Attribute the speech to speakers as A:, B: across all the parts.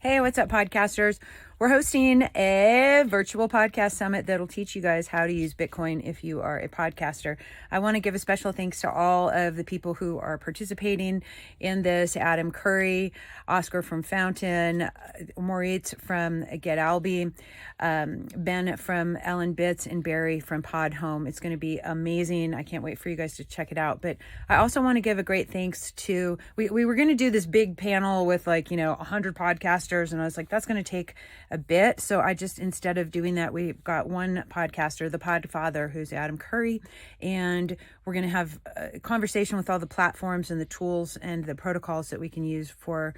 A: Hey, what's up, podcasters? We're hosting a virtual podcast summit that'll teach you guys how to use Bitcoin if you are a podcaster. I want to give a special thanks to all of the people who are participating in this. Adam Curry, Oscar from Fountain, Moritz from Get Albi, Ben from Ellen Bits, and Barry from Pod Home. It's going to be amazing. I can't wait for you guys to check it out. But I also want to give a great thanks to, we were going to do this big panel with 100 podcasters, and I was like, that's going to take a bit. So I just, instead of doing that, we got one podcaster, the Podfather, who's Adam Curry, and we're going to have a conversation with all the platforms and the tools and the protocols that we can use for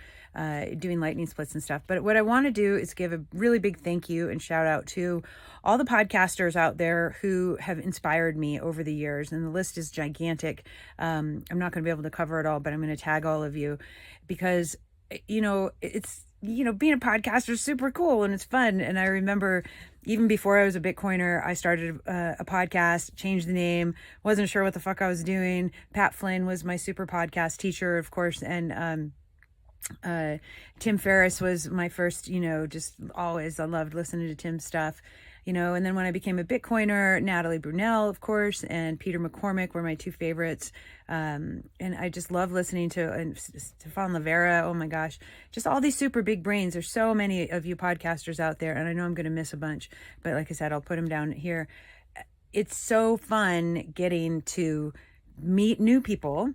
A: doing lightning splits and stuff. But what I want to do is give a really big thank you and shout out to all the podcasters out there who have inspired me over the years. And the list is gigantic. I'm not going to be able to cover it all, but I'm going to tag all of you because, it's, being a podcaster is super cool and it's fun. And I remember even before I was a Bitcoiner, I started a podcast, changed the name, wasn't sure what the fuck I was doing. Pat Flynn was my super podcast teacher, of course. And Tim Ferriss was my first, just always, I loved listening to Tim's stuff. And then when I became a Bitcoiner, Natalie Brunell, of course, and Peter McCormick were my two favorites. And I just love listening to Stefan Livera. Oh my gosh, just all these super big brains. There's so many of you podcasters out there, and I know I'm going to miss a bunch, but like I said, I'll put them down here. It's so fun getting to meet new people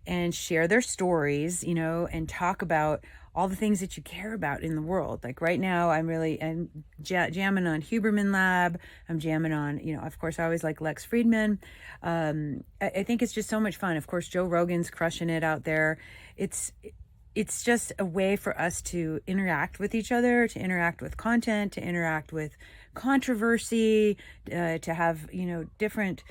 A: and share their stories, and talk about all the things that you care about in the world. Like right now, I'm jamming on Huberman Lab. I'm jamming on, of course, I always like Lex Friedman. I think it's just so much fun. Of course, Joe Rogan's crushing it out there. It's just a way for us to interact with each other, to interact with content, to interact with controversy, to have, different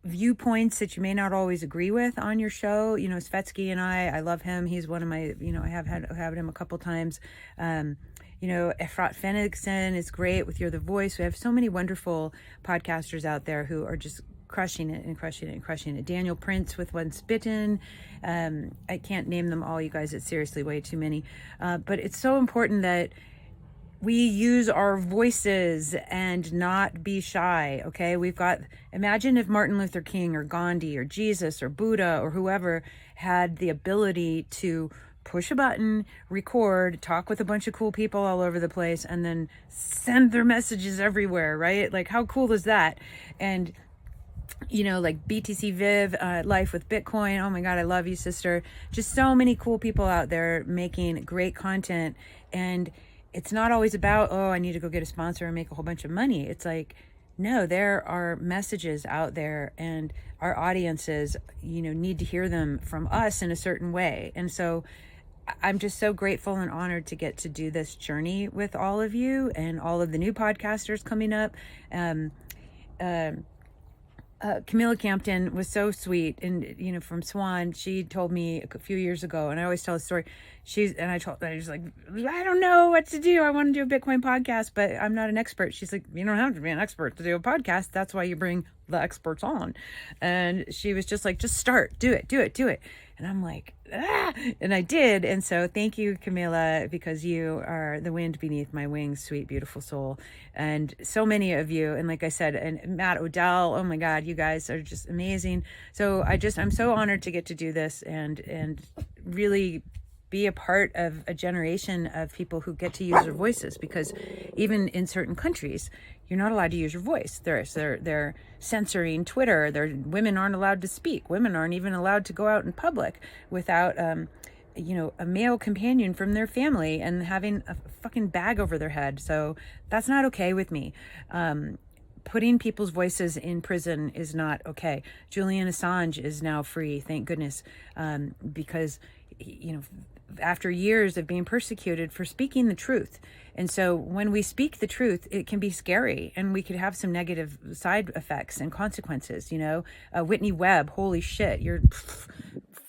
A: viewpoints that you may not always agree with on your show. Svetsky and I love him. He's one of my, I have had him a couple times. Efrat Fennickson is great with You're the Voice. We have so many wonderful podcasters out there who are just crushing it and crushing it and crushing it. Daniel Prince with Once Bitten. I can't name them all, you guys. It's seriously way too many. But it's so important that we use our voices and not be shy, okay? Imagine if Martin Luther King or Gandhi or Jesus or Buddha or whoever had the ability to push a button, record, talk with a bunch of cool people all over the place, and then send their messages everywhere, right? Like, how cool is that? And like BTC Viv, Life with Bitcoin. Oh my God, I love you, sister. Just so many cool people out there making great content. And it's not always about, I need to go get a sponsor and make a whole bunch of money. It's like, no, there are messages out there and our audiences, need to hear them from us in a certain way. And so I'm just so grateful and honored to get to do this journey with all of you and all of the new podcasters coming up. Camilla Campton was so sweet, and from Swan, she told me a few years ago, and I always tell the story. I was like, I don't know what to do. I want to do a Bitcoin podcast, but I'm not an expert. She's like, you don't have to be an expert to do a podcast. That's why you bring the experts on. And she was just like, just start, do it. And I'm like, and I did. And so thank you, Camila, because you are the wind beneath my wings, sweet, beautiful soul. And so many of you, and like I said, and Matt Odell, oh my God, you guys are just amazing. So I'm so honored to get to do this and really be a part of a generation of people who get to use their voices, because even in certain countries, you're not allowed to use your voice. They're censoring Twitter. Women aren't allowed to speak. Women aren't even allowed to go out in public without, a male companion from their family and having a fucking bag over their head. So that's not okay with me. Putting people's voices in prison is not okay. Julian Assange is now free, thank goodness, because, after years of being persecuted for speaking the truth. And so when we speak the truth, it can be scary and we could have some negative side effects and consequences, Whitney Webb, holy shit, you're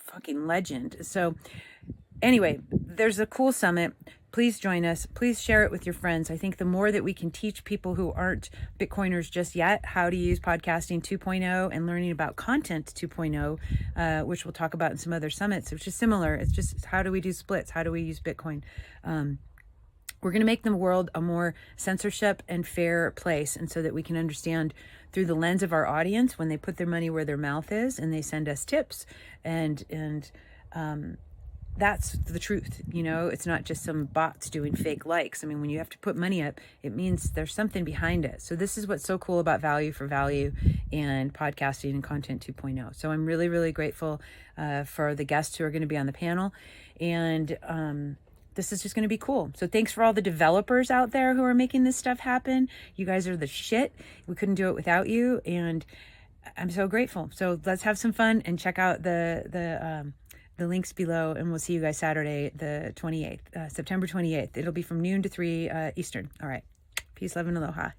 A: fucking legend. So anyway, there's a cool summit. Please join us. Please share it with your friends. I think the more that we can teach people who aren't Bitcoiners just yet how to use podcasting 2.0 and learning about content 2.0, which we'll talk about in some other summits, which is similar. It's just, how do we do splits? How do we use Bitcoin? We're going to make the world a more censorship and fair place, and so that we can understand through the lens of our audience when they put their money where their mouth is and they send us tips, and that's the truth. It's not just some bots doing fake likes. I mean, when you have to put money up, it means there's something behind it. So this is what's so cool about Value for Value and podcasting and Content 2.0. So I'm really, really grateful for the guests who are going to be on the panel, and this is just going to be cool. So thanks for all the developers out there who are making this stuff happen. You guys are the shit. We couldn't do it without you, and I'm so grateful. So let's have some fun and check out the links below, and we'll see you guys Saturday, the 28th, September 28th. It'll be from noon to 3 Eastern. All right. Peace, love, and aloha.